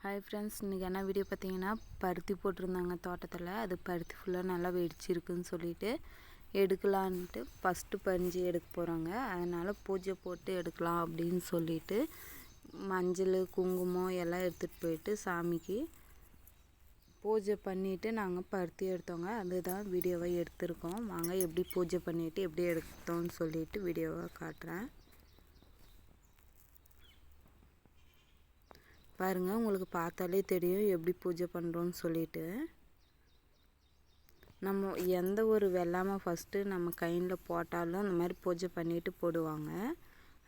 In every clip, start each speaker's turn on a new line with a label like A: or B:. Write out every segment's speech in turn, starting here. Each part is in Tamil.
A: ஹாய் ஃப்ரெண்ட்ஸ், இன்றைக்கி என்ன வீடியோ பார்த்தீங்கன்னா, பருத்தி போட்டிருந்தாங்க தோட்டத்தில். அது பருத்தி ஃபுல்லாக நல்லா வெடிச்சிருக்குன்னு சொல்லிட்டு எடுக்கலான்ட்டு ஃபஸ்ட்டு பறிஞ்சு எடுக்க போகிறாங்க. அதனால் பூஜை போட்டு எடுக்கலாம் அப்படின்னு சொல்லிட்டு மஞ்சள் குங்குமம் எல்லாம் எடுத்துகிட்டு போயிட்டு சாமிக்கு பூஜை பண்ணிவிட்டு நாங்கள் பருத்தி எடுத்தோங்க. அதுதான் வீடியோவை எடுத்திருக்கோம். வாங்க எப்படி பூஜை பண்ணிவிட்டு எப்படி எடுத்தோம்னு சொல்லிட்டு வீடியோவை காட்டுறேன். பாருங்கள், உங்களுக்கு பார்த்தாலே தெரியும் எப்படி பூஜை பண்ணுறோன்னு சொல்லிட்டு. நம்ம எந்த ஒரு வெள்ளாமல் ஃபஸ்ட்டு நம்ம கையில் போட்டாலும் அந்த மாதிரி பூஜை பண்ணிவிட்டு போடுவாங்க.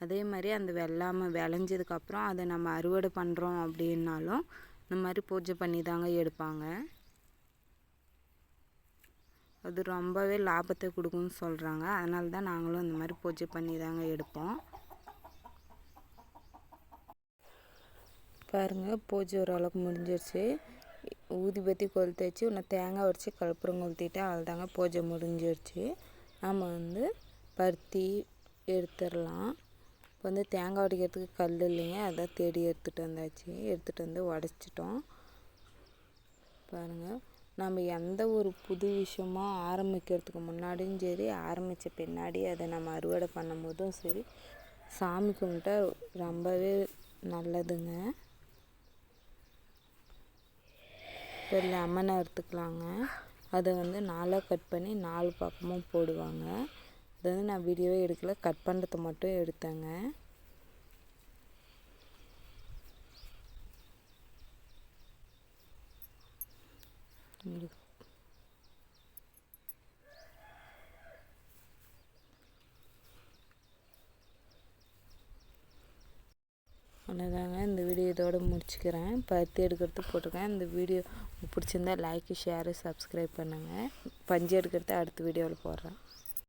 A: அதே மாதிரி அந்த வெள்ளாமல் விளைஞ்சதுக்கப்புறம் அதை நம்ம அறுவடை பண்ணுறோம் அப்படின்னாலும் இந்த மாதிரி பூஜை பண்ணி தாங்க எடுப்பாங்க. அது ரொம்பவே லாபத்தை கொடுக்குன்னு சொல்கிறாங்க. அதனால தான் நாங்களும் இந்த மாதிரி பூஜை பண்ணி தாங்க எடுப்போம். பாருங்கள், பூஜை ஓரளவுக்கு முடிஞ்சிருச்சு. ஊதுபத்தி கொளுத்தி வச்சு இன்னும் தேங்காய் உடச்சி கற்பூரம் கொளுத்திட்டு அவ்வளோதாங்க பூஜை முடிஞ்சிருச்சு. நம்ம பருத்தி எடுத்துடலாம். இப்போ தேங்காய் உடைக்கிறதுக்கு கல் இல்லைங்க, அதான் தேடி எடுத்துகிட்டு வந்தாச்சு. எடுத்துகிட்டு வந்து உடச்சிட்டோம். பாருங்கள், நம்ம எந்த ஒரு புது விஷயமாக ஆரம்பிக்கிறதுக்கு முன்னாடியும் சரி, ஆரம்பித்த பின்னாடி அதை நம்ம அறுவடை பண்ணும் போதும் சரி, சாமி கும்பிட்டா ரொம்பவே நல்லதுங்க. இப்போ லெமனை எடுத்துக்கலாங்க. அதை 4 கட் பண்ணி 4 பக்கமும் போடுவாங்க. அது நான் வீடியோவே எடுக்கல, கட் பண்ணுறது மட்டும் எடுத்தேங்க. அவ்வளோதாங்க, இந்த வீடியோ இதோடு முடிச்சுக்கிறேன். பருத்தி எடுக்கிறது போட்டிருக்கேன். இந்த வீடியோ பிடிச்சிருந்தா லைக், ஷேரு, சப்ஸ்கிரைப் பண்ணுங்கள். பஞ்சு எடுக்கிறது அடுத்த வீடியோவில் போடுறேன்.